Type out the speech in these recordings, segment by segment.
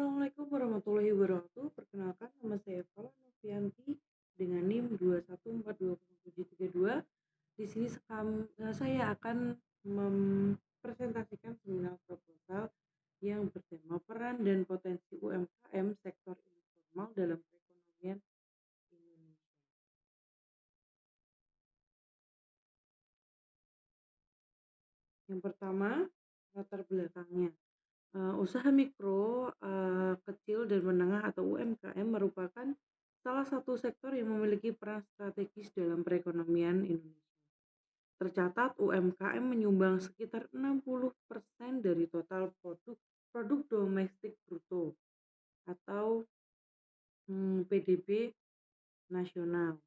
Assalamualaikum warahmatullahi wabarakatuh. Perkenalkan, nama saya Fala Novianti dengan NIM 214207732. Di sini saya akan mempresentasikan seminar proposal yang bertema peran dan potensi UMKM sektor informal dalam perekonomian Indonesia. Yang pertama, latar belakangnya. Usaha mikro, kecil dan menengah atau UMKM merupakan salah satu sektor yang memiliki peran strategis dalam perekonomian Indonesia. Tercatat UMKM menyumbang sekitar 60% dari total produk produk domestik bruto atau PDB nasional.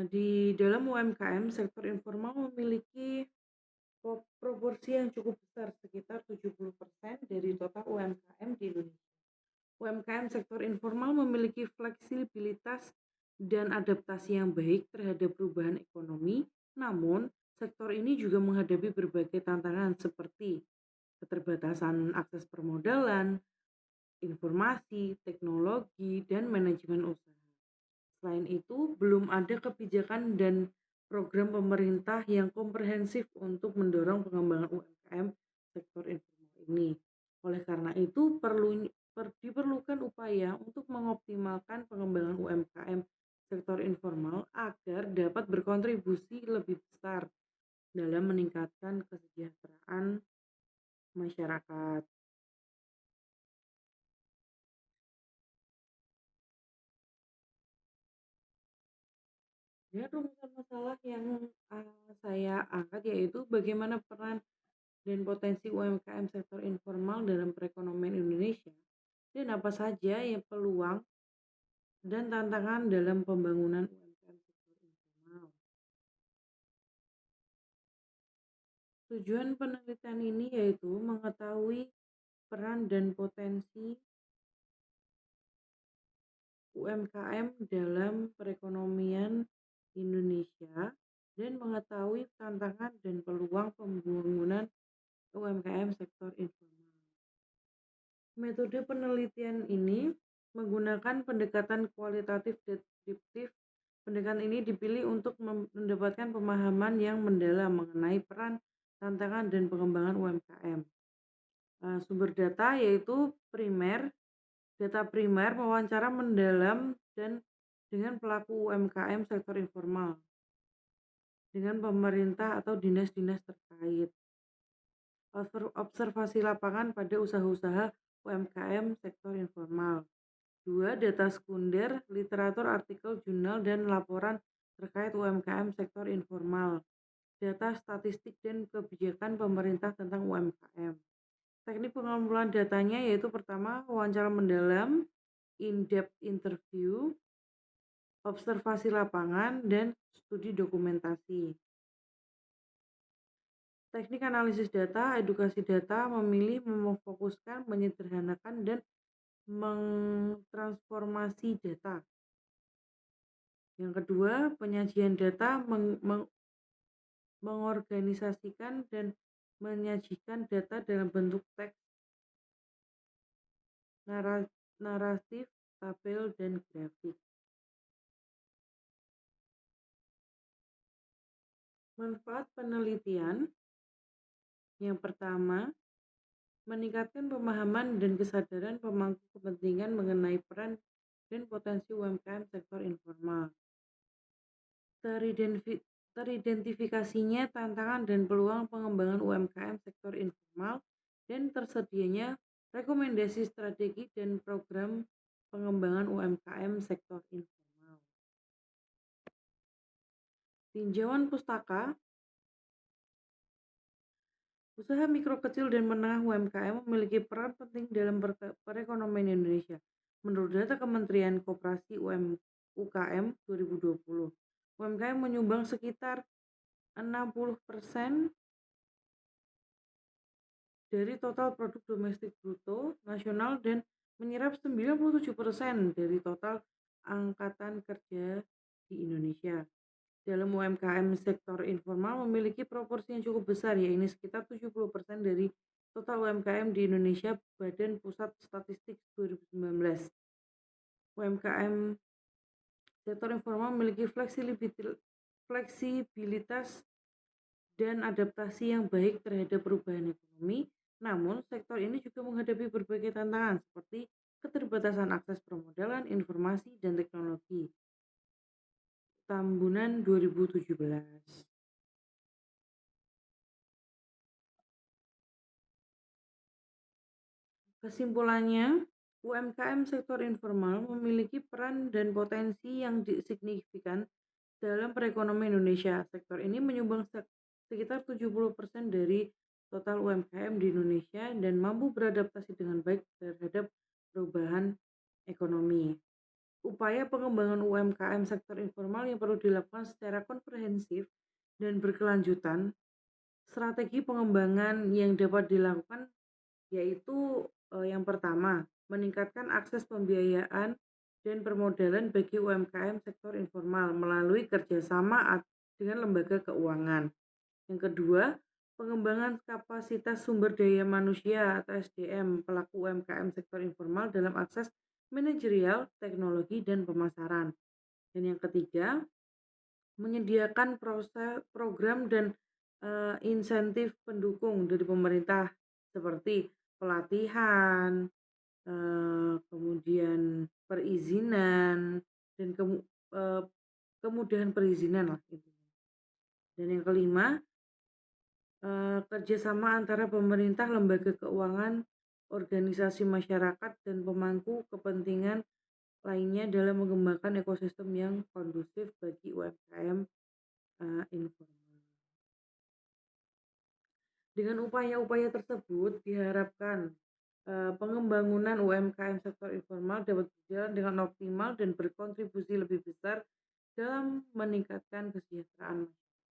Di dalam UMKM, sektor informal memiliki proporsi yang cukup besar, sekitar 70% dari total UMKM di Indonesia. UMKM sektor informal memiliki fleksibilitas dan adaptasi yang baik terhadap perubahan ekonomi, namun sektor ini juga menghadapi berbagai tantangan seperti keterbatasan akses permodalan, informasi, teknologi, dan manajemen usaha. Selain itu, belum ada kebijakan dan program pemerintah yang komprehensif untuk mendorong pengembangan UMKM sektor informal ini. Oleh karena itu, diperlukan upaya untuk mengoptimalkan pengembangan UMKM sektor informal agar dapat berkontribusi lebih besar dalam meningkatkan kesejahteraan masyarakat. Dan rumusan masalah yang saya angkat yaitu bagaimana peran dan potensi UMKM sektor informal dalam perekonomian Indonesia, dan apa saja yang peluang dan tantangan dalam pembangunan UMKM sektor informal. Tujuan penelitian ini yaitu mengetahui peran dan potensi UMKM dalam perekonomian Indonesia dan mengetahui tantangan dan peluang pembangunan UMKM sektor informal. Metode penelitian ini menggunakan pendekatan kualitatif deskriptif. Pendekatan ini dipilih untuk mendapatkan pemahaman yang mendalam mengenai peran, tantangan, dan pengembangan UMKM. Sumber data yaitu data primer, wawancara mendalam dan dengan pelaku UMKM sektor informal, dengan pemerintah atau dinas-dinas terkait. Observasi lapangan pada usaha-usaha UMKM sektor informal. 2. Data sekunder, literatur, artikel, jurnal, dan laporan terkait UMKM sektor informal. Data statistik dan kebijakan pemerintah tentang UMKM. Teknik pengumpulan datanya yaitu pertama, wawancara mendalam, in-depth interview, observasi lapangan, dan studi dokumentasi. Teknik analisis data, edukasi data, memilih, memfokuskan, menyederhanakan, dan mengtransformasi data. Yang kedua, penyajian data, mengorganisasikan dan menyajikan data dalam bentuk teks, naratif, tabel, dan grafik. Manfaat penelitian yang pertama, meningkatkan pemahaman dan kesadaran pemangku kepentingan mengenai peran dan potensi UMKM sektor informal. Teridentifikasinya tantangan dan peluang pengembangan UMKM sektor informal dan tersedianya rekomendasi strategi dan program pengembangan UMKM sektor informal. Tinjauan pustaka. Usaha mikro kecil dan menengah UMKM memiliki peran penting dalam perekonomian Indonesia. Menurut data Kementerian Koperasi UKM 2020, UMKM menyumbang sekitar 60% dari total produk domestik bruto nasional dan menyerap 97% dari total angkatan kerja di Indonesia. Dalam UMKM sektor informal memiliki proporsi yang cukup besar, yaitu sekitar 70% dari total UMKM di Indonesia Badan Pusat Statistik 2019. UMKM sektor informal memiliki fleksibilitas dan adaptasi yang baik terhadap perubahan ekonomi, namun sektor ini juga menghadapi berbagai tantangan seperti keterbatasan akses permodalan, informasi, dan teknologi. Tambunan 2017. Kesimpulannya, UMKM sektor informal memiliki peran dan potensi yang signifikan dalam perekonomian Indonesia. Sektor ini menyumbang sekitar 70% dari total UMKM di Indonesia dan mampu beradaptasi dengan baik terhadap perubahan ekonomi. Upaya pengembangan UMKM sektor informal yang perlu dilakukan secara komprehensif dan berkelanjutan. Strategi pengembangan yang dapat dilakukan yaitu yang pertama, meningkatkan akses pembiayaan dan permodalan bagi UMKM sektor informal melalui kerjasama dengan lembaga keuangan. Yang kedua, pengembangan kapasitas sumber daya manusia atau SDM pelaku UMKM sektor informal dalam akses manajerial, teknologi, dan pemasaran. Dan yang ketiga, menyediakan program dan insentif pendukung dari pemerintah seperti pelatihan, kemudian perizinan dan kemudahan perizinan lah gitu. Dan yang kelima, kerjasama antara pemerintah, lembaga keuangan, organisasi masyarakat, dan pemangku kepentingan lainnya dalam mengembangkan ekosistem yang kondusif bagi UMKM informal. Dengan upaya-upaya tersebut diharapkan pengembangan UMKM sektor informal dapat berjalan dengan optimal dan berkontribusi lebih besar dalam meningkatkan kesejahteraan masyarakat.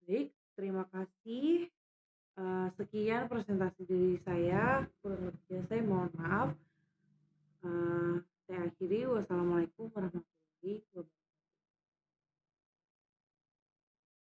Baik, terima kasih. Sekian presentasi dari saya. Kurang lebihnya saya mohon maaf. Saya akhiri. Wassalamualaikum warahmatullahi wabarakatuh.